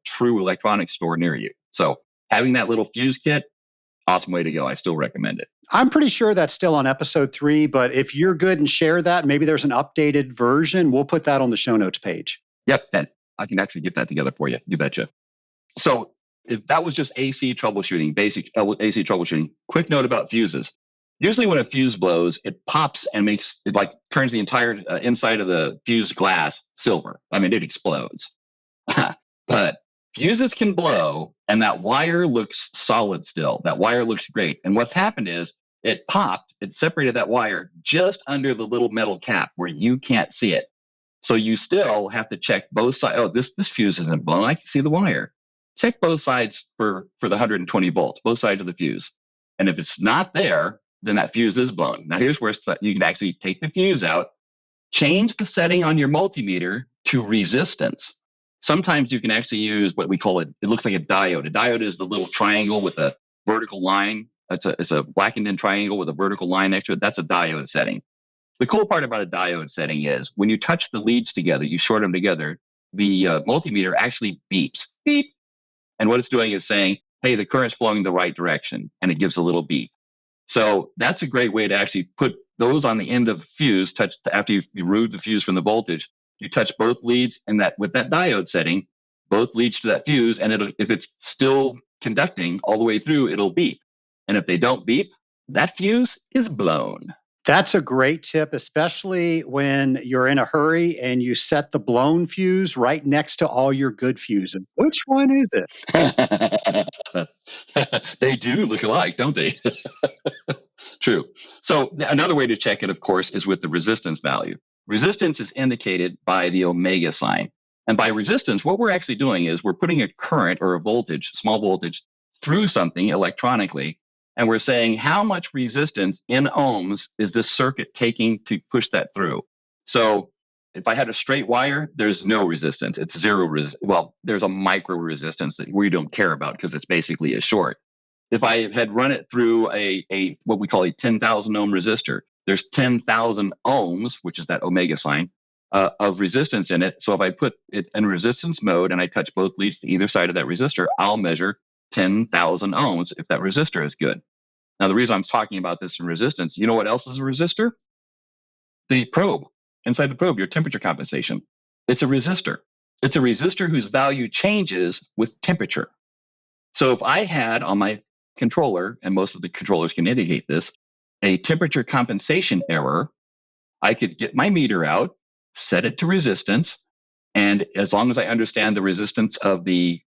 true electronic store near you. So having that little fuse kit, awesome way to go. I still recommend it. I'm pretty sure that's still on episode 3, but if you're good and share that, maybe there's an updated version. We'll put that on the show notes page. Yep, and I can actually get that together for you. You betcha. So if that was just AC troubleshooting, basic AC troubleshooting. Quick note about fuses. Usually when a fuse blows, it pops and turns the entire inside of the fuse glass silver. I mean, it explodes. But fuses can blow, and that wire looks solid still. That wire looks great. And what's happened is it popped, it separated that wire just under the little metal cap where you can't see it. So you still have to check both sides. Oh, this fuse isn't blown. I can see the wire. Check both sides for the 120 volts, both sides of the fuse. And if it's not there, then that fuse is blown. Now here's where you can actually take the fuse out, change the setting on your multimeter to resistance. Sometimes you can actually use what we call it looks like a diode. A diode is the little triangle with a vertical line. It's a blackened in triangle with a vertical line next to it. That's a diode setting. The cool part about a diode setting is when you touch the leads together, you short them together, the multimeter actually beeps. Beep. And what it's doing is saying, hey, the current's flowing the right direction. And it gives a little beep. So that's a great way to actually put those on the end of the fuse, after you've removed the fuse from the voltage. You touch both leads, and with that diode setting, both leads to that fuse. And if it's still conducting all the way through, it'll beep. And if they don't beep, that fuse is blown. That's a great tip, especially when you're in a hurry and you set the blown fuse right next to all your good fuses. Which one is it? They do look alike, don't they? True. So another way to check it, of course, is with the resistance value. Resistance is indicated by the omega sign. And by resistance, what we're actually doing is we're putting a current or a voltage, small voltage, through something electronically. And we're saying how much resistance in ohms is this circuit taking to push that through. So if I had a straight wire, there's no resistance. It's zero. Well, there's a micro resistance that we don't care about because it's basically a short. If I had run it through a what we call a 10,000 ohm resistor, there's 10,000 ohms, which is that omega sign, of resistance in it. So if I put it in resistance mode and I touch both leads to either side of that resistor, I'll measure 10,000 ohms if that resistor is good. Now, the reason I'm talking about this in resistance, you know what else is a resistor? The probe. Inside the probe, your temperature compensation. It's a resistor. It's a resistor whose value changes with temperature. So if I had on my controller, and most of the controllers can indicate this, a temperature compensation error, I could get my meter out, set it to resistance, and as long as I understand the resistance of the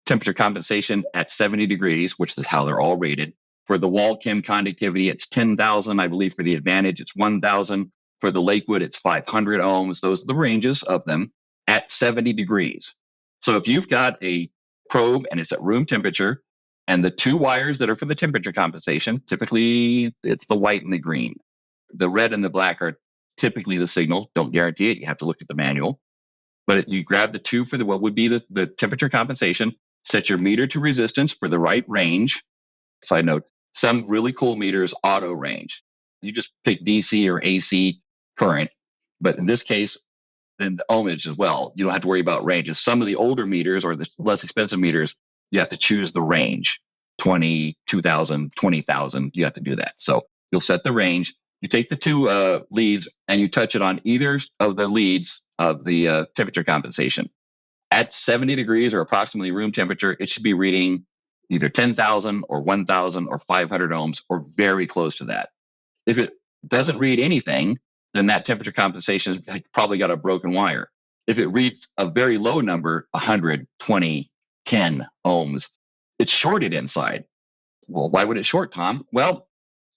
temperature compensation at 70 degrees, which is how they're all rated. For the wall-chem conductivity, it's 10,000. I believe for the Advantage, it's 1,000. For the Lakewood, it's 500 ohms. Those are the ranges of them at 70 degrees. So if you've got a probe and it's at room temperature, and the two wires that are for the temperature compensation, typically it's the white and the green. The red and the black are typically the signal. Don't guarantee it. You have to look at the manual. But you grab the two for what would be the temperature compensation, set your meter to resistance for the right range. Side note, some really cool meters auto range. You just pick DC or AC current. But in this case, then the ohmage as well. You don't have to worry about ranges. Some of the older meters or the less expensive meters, you have to choose the range. 20, 2,000, 20,000, you have to do that. So you'll set the range. You take the two leads and you touch it on either of the leads of the temperature compensation. At 70 degrees or approximately room temperature, it should be reading either 10,000 or 1,000 or 500 ohms or very close to that. If it doesn't read anything, then that temperature compensation has probably got a broken wire. If it reads a very low number, 100, 20, 10 ohms, it's shorted inside. Well, why would it short, Tom? Well,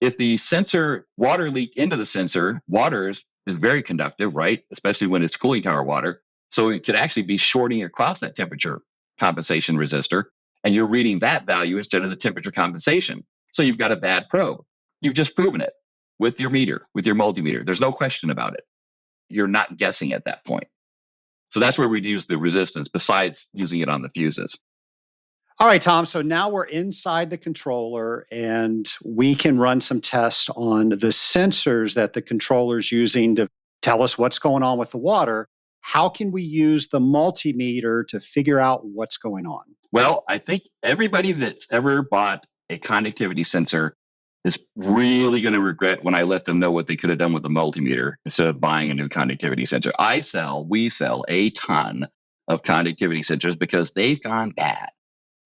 if the sensor water leak into the sensor, water is very conductive, right? Especially when it's cooling tower water. So it could actually be shorting across that temperature compensation resistor, and you're reading that value instead of the temperature compensation. So you've got a bad probe. You've just proven it with your meter, with your multimeter. There's no question about it. You're not guessing at that point. So that's where we'd use the resistance besides using it on the fuses. All right, Tom. So now we're inside the controller and we can run some tests on the sensors that the controller's using to tell us what's going on with the water. How can we use the multimeter to figure out what's going on? Well, I think everybody that's ever bought a conductivity sensor is really going to regret when I let them know what they could have done with the multimeter instead of buying a new conductivity sensor. We sell a ton of conductivity sensors because they've gone bad.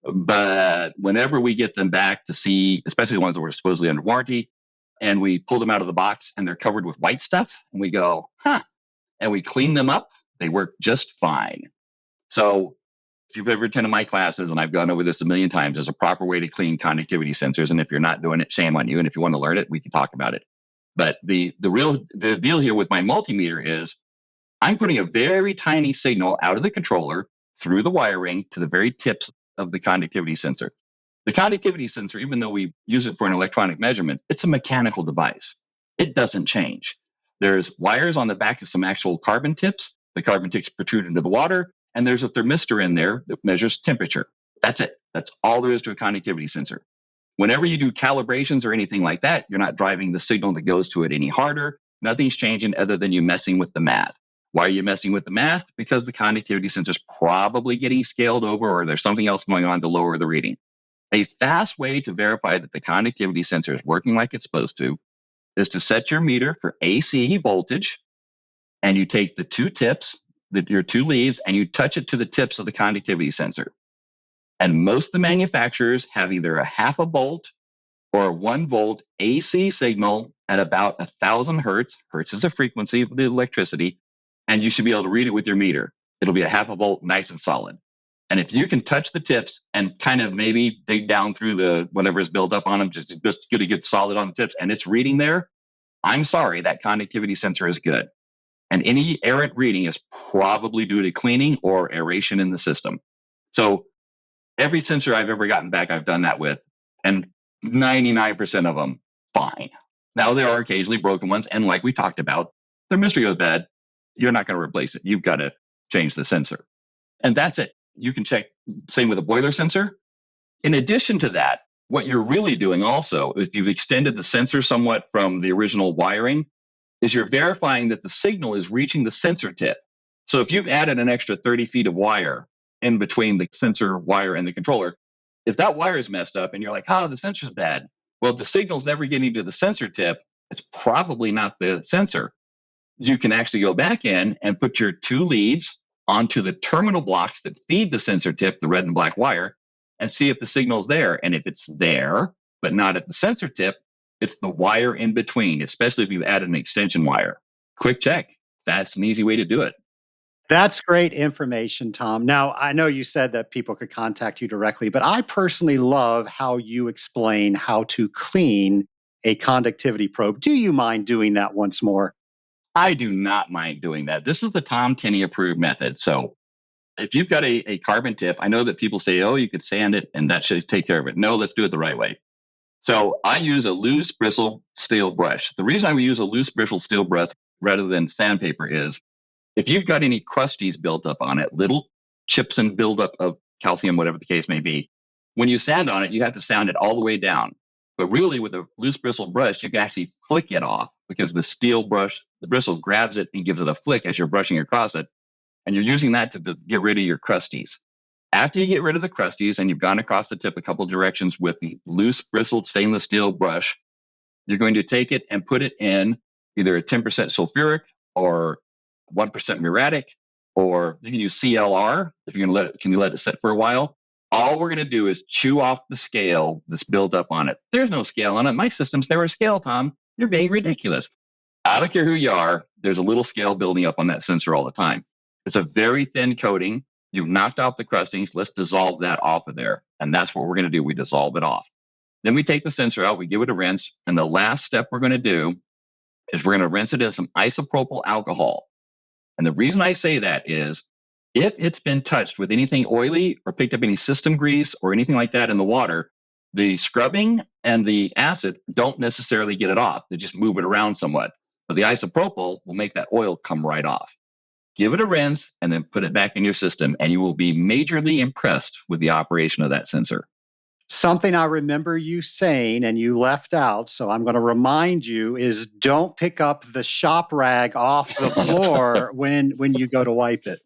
But whenever we get them back to see, especially the ones that were supposedly under warranty, and we pull them out of the box and they're covered with white stuff, and we go, and we clean them up, they work just fine. So if you've ever attended my classes, and I've gone over this a million times, there's a proper way to clean conductivity sensors. And if you're not doing it, shame on you. And if you want to learn it, we can talk about it. But the deal here with my multimeter is I'm putting a very tiny signal out of the controller through the wiring to the very tips of the conductivity sensor. The conductivity sensor, even though we use it for an electronic measurement, it's a mechanical device. It doesn't change. There's wires on the back of some actual carbon tips. The carbon tips protrude into the water, and there's a thermistor in there that measures temperature. That's it. That's all there is to a conductivity sensor. Whenever you do calibrations or anything like that, you're not driving the signal that goes to it any harder. Nothing's changing other than you messing with the math. Why are you messing with the math? Because the conductivity sensor is probably getting scaled over or there's something else going on to lower the reading. A fast way to verify that the conductivity sensor is working like it's supposed to is to set your meter for AC voltage, and you take the two tips, your two leads, and you touch it to the tips of the conductivity sensor. And most of the manufacturers have either a half a volt or a 1 volt AC signal at about 1,000 hertz. Hertz is the frequency of the electricity. And you should be able to read it with your meter. It'll be a half a volt, nice and solid. And if you can touch the tips and kind of maybe dig down through the whatever is built up on them, just get to get solid on the tips, and it's reading there, I'm sorry, that conductivity sensor is good. And any errant reading is probably due to cleaning or aeration in the system. So every sensor I've ever gotten back, I've done that with. And 99% of them, fine. Now, there are occasionally broken ones. And like we talked about, the mystery goes bad. You're not going to replace it. You've got to change the sensor. And that's it. You can check, same with a boiler sensor. In addition to that, what you're really doing also, if you've extended the sensor somewhat from the original wiring, is you're verifying that the signal is reaching the sensor tip. So if you've added an extra 30 feet of wire in between the sensor wire and the controller, if that wire is messed up and you're like, oh, the sensor's bad. Well, if the signal's never getting to the sensor tip, it's probably not the sensor. You can actually go back in and put your 2 leads onto the terminal blocks that feed the sensor tip, the red and black wire, and see if the signal's there. And if it's there, but not at the sensor tip, it's the wire in between, especially if you've added an extension wire. Quick check. That's an easy way to do it. That's great information, Tom. Now, I know you said that people could contact you directly, but I personally love how you explain how to clean a conductivity probe. Do you mind doing that once more? I do not mind doing that. This is the Tom Tenney approved method. So if you've got a carbon tip, I know that people say, oh, you could sand it and that should take care of it. No, let's do it the right way. So I use a loose bristle steel brush. The reason I would use a loose bristle steel brush rather than sandpaper is if you've got any crusties built up on it, little chips and buildup of calcium, whatever the case may be, when you sand on it, you have to sand it all the way down. But really, with a loose bristle brush, you can actually flick it off because the steel brush, the bristle grabs it and gives it a flick as you're brushing across it. And you're using that to get rid of your crusties. After you get rid of the crusties and you've gone across the tip a couple of directions with the loose bristled stainless steel brush, you're going to take it and put it in either a 10% sulfuric or 1% muriatic, or you can use CLR if you're going to let it sit for a while. All we're going to do is chew off the scale that's built up on it. There's no scale on it. My system's never a scale, Tom. You're being ridiculous. I don't care who you are. There's a little scale building up on that sensor all the time. It's a very thin coating. You've knocked off the crustings. Let's dissolve that off of there. And that's what we're going to do. We dissolve it off. Then we take the sensor out. We give it a rinse. And the last step we're going to do is we're going to rinse it in some isopropyl alcohol. And the reason I say that is if it's been touched with anything oily or picked up any system grease or anything like that in the water, the scrubbing and the acid don't necessarily get it off. They just move it around somewhat. But the isopropyl will make that oil come right off. Give it a rinse and then put it back in your system, and you will be majorly impressed with the operation of that sensor. Something I remember you saying and you left out, so I'm going to remind you, is don't pick up the shop rag off the floor when you go to wipe it.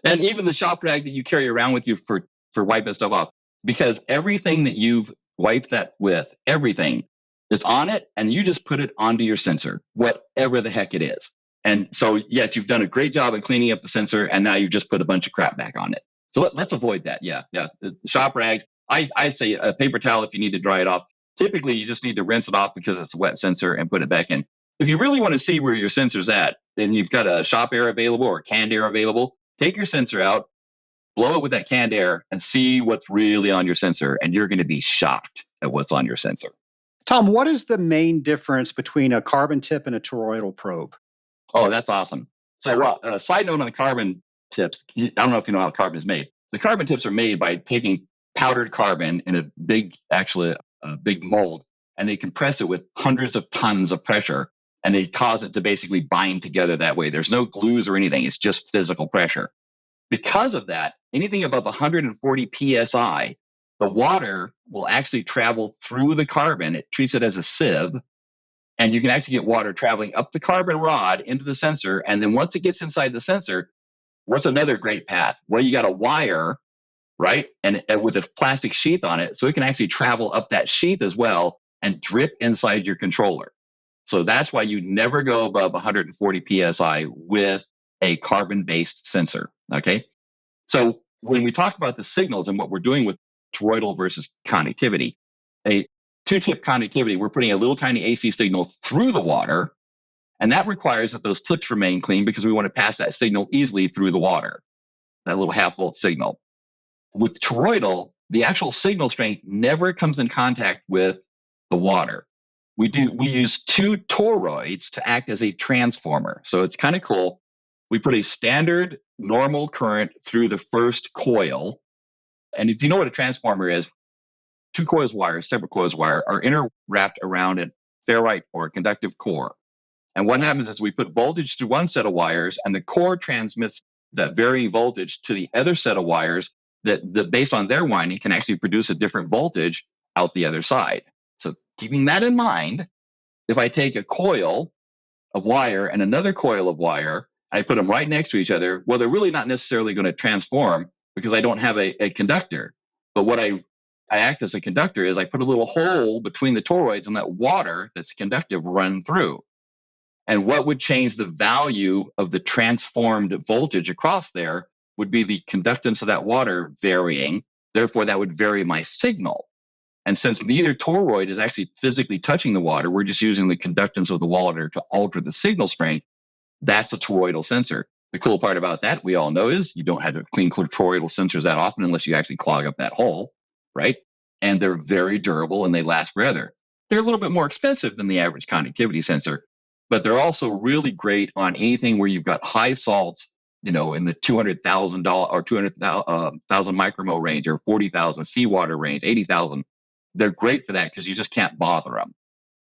And even the shop rag that you carry around with you for wiping stuff off, because everything that you've wiped that with, everything is on it, and you just put it onto your sensor, whatever the heck it is. And so, yes, you've done a great job of cleaning up the sensor, and now you've just put a bunch of crap back on it. So let's avoid that. Yeah. The shop rags, I'd say a paper towel if you need to dry it off. Typically, you just need to rinse it off because it's a wet sensor and put it back in. If you really want to see where your sensor's at, then you've got a shop air available or canned air available. Take your sensor out, blow it with that canned air, and see what's really on your sensor, and you're going to be shocked at what's on your sensor. Tom, what is the main difference between a carbon tip and a toroidal probe? Oh, that's awesome. So, side note on the carbon tips, I don't know if you know how carbon is made. The carbon tips are made by taking powdered carbon in a big mold, and they compress it with hundreds of tons of pressure, and they cause it to basically bind together that way. There's no glues or anything. It's just physical pressure. Because of that, anything above 140 psi, the water will actually travel through the carbon. It treats it as a sieve. And you can actually get water traveling up the carbon rod into the sensor. And then once it gets inside the sensor, what's another great path? Well, you got a wire, right? And with a plastic sheath on it. So it can actually travel up that sheath as well and drip inside your controller. So that's why you never go above 140 psi with a carbon-based sensor, okay? So when we talk about the signals and what we're doing with toroidal versus conductivity. A two-tip conductivity, we're putting a little tiny AC signal through the water, and that requires that those tips remain clean because we want to pass that signal easily through the water, that little half-volt signal. With toroidal, the actual signal strength never comes in contact with the water. We use two toroids to act as a transformer. So it's kind of cool. We put a standard normal current through the first coil. And if you know what a transformer is, two coils of wire, separate coils of wire, are interwrapped around a ferrite or a conductive core. And what happens is we put voltage through one set of wires, and the core transmits that varying voltage to the other set of wires that based on their winding can actually produce a different voltage out the other side. So keeping that in mind, if I take a coil of wire and another coil of wire, I put them right next to each other, well, they're really not necessarily going to transform because I don't have a conductor. But what I act as a conductor is I put a little hole between the toroids and let water that's conductive run through. And what would change the value of the transformed voltage across there would be the conductance of that water varying. Therefore, that would vary my signal. And since neither toroid is actually physically touching the water, we're just using the conductance of the water to alter the signal strength. That's a toroidal sensor. The cool part about that, we all know, is you don't have to clean toroidal sensors that often unless you actually clog up that hole, right? And they're very durable and they last forever. They're a little bit more expensive than the average conductivity sensor, but they're also really great on anything where you've got high salts, in the $200,000 or 200,000 micromole range or 40,000 seawater range, 80,000. They're great for that because you just can't bother them.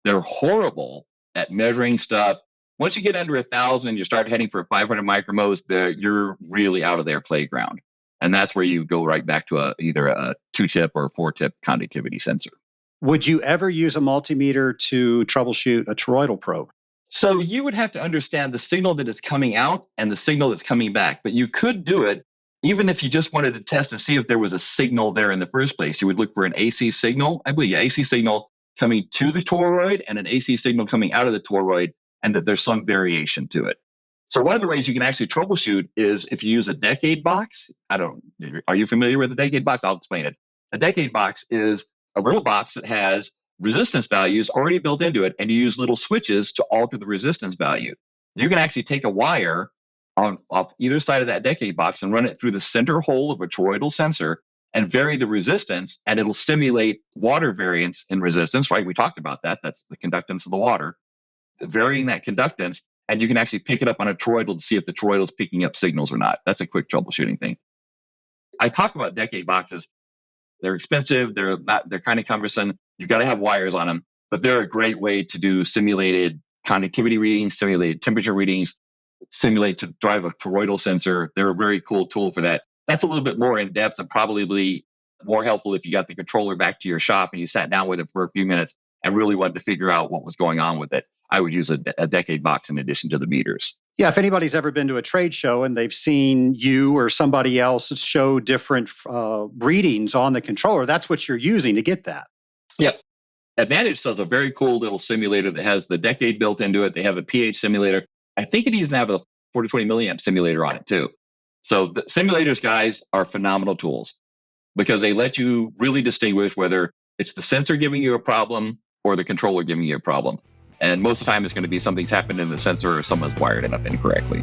They're horrible at measuring stuff. Once you get under 1,000 and you start heading for 500 micromoles, you're really out of their playground. And that's where you go right back to either a 2-tip or a 4-tip conductivity sensor. Would you ever use a multimeter to troubleshoot a toroidal probe? So you would have to understand the signal that is coming out and the signal that's coming back. But you could do it even if you just wanted to test and see if there was a signal there in the first place. You would look for an AC signal, I believe, AC signal coming to the toroid and an AC signal coming out of the toroid, and that there's some variation to it. So one of the ways you can actually troubleshoot is if you use a decade box. Are you familiar with a decade box? I'll explain it. A decade box is a little box that has resistance values already built into it, and you use little switches to alter the resistance value. You can actually take a wire off either side of that decade box and run it through the center hole of a toroidal sensor and vary the resistance, and it'll simulate water variance in resistance, right? We talked about that. That's the conductance of the water. Varying that conductance, and you can actually pick it up on a toroidal to see if the toroidal is picking up signals or not. That's a quick troubleshooting thing. I talked about decade boxes. They're expensive. They're kind of cumbersome. You've got to have wires on them, but they're a great way to do simulated conductivity readings, simulated temperature readings, simulate to drive a toroidal sensor. They're a very cool tool for that. That's a little bit more in depth and probably more helpful if you got the controller back to your shop and you sat down with it for a few minutes and really wanted to figure out what was going on with it. I would use a decade box in addition to the meters. Yeah, if anybody's ever been to a trade show and they've seen you or somebody else show different readings on the controller, that's what you're using to get that. Yep. Advantage does a very cool little simulator that has the decade built into it. They have a pH simulator. I think it even have a 420 milliamp simulator on it too. So the simulators, guys, are phenomenal tools because they let you really distinguish whether it's the sensor giving you a problem or the controller giving you a problem. And most of the time, it's going to be something's happened in the sensor or someone's wired it up incorrectly.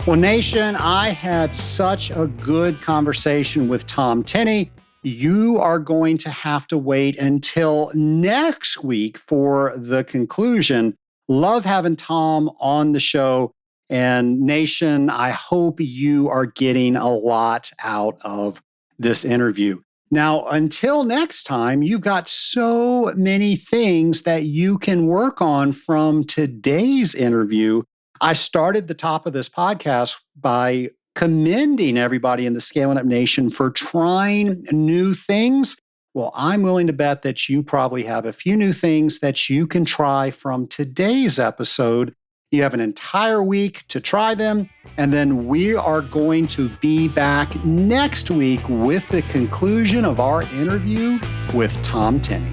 Well, Nation, I had such a good conversation with Tom Tenney. You are going to have to wait until next week for the conclusion. Love having Tom on the show. And Nation, I hope you are getting a lot out of this interview. Now, until next time, you've got so many things that you can work on from today's interview. I started the top of this podcast by commending everybody in the Scaling Up Nation for trying new things. Well, I'm willing to bet that you probably have a few new things that you can try from today's episode. You have an entire week to try them, and then we are going to be back next week with the conclusion of our interview with Tom Tenney.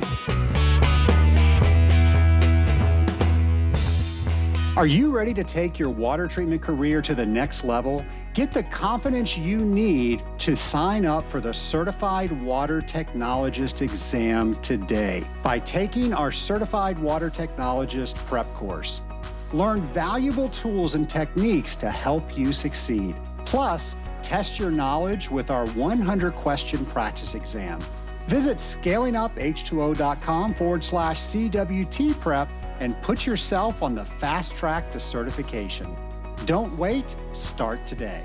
Are you ready to take your water treatment career to the next level? Get the confidence you need to sign up for the Certified Water Technologist exam today by taking our Certified Water Technologist prep course. Learn valuable tools and techniques to help you succeed. Plus, test your knowledge with our 100-question practice exam. Visit scalinguph2o.com/CWT prep and put yourself on the fast track to certification. Don't wait, start today.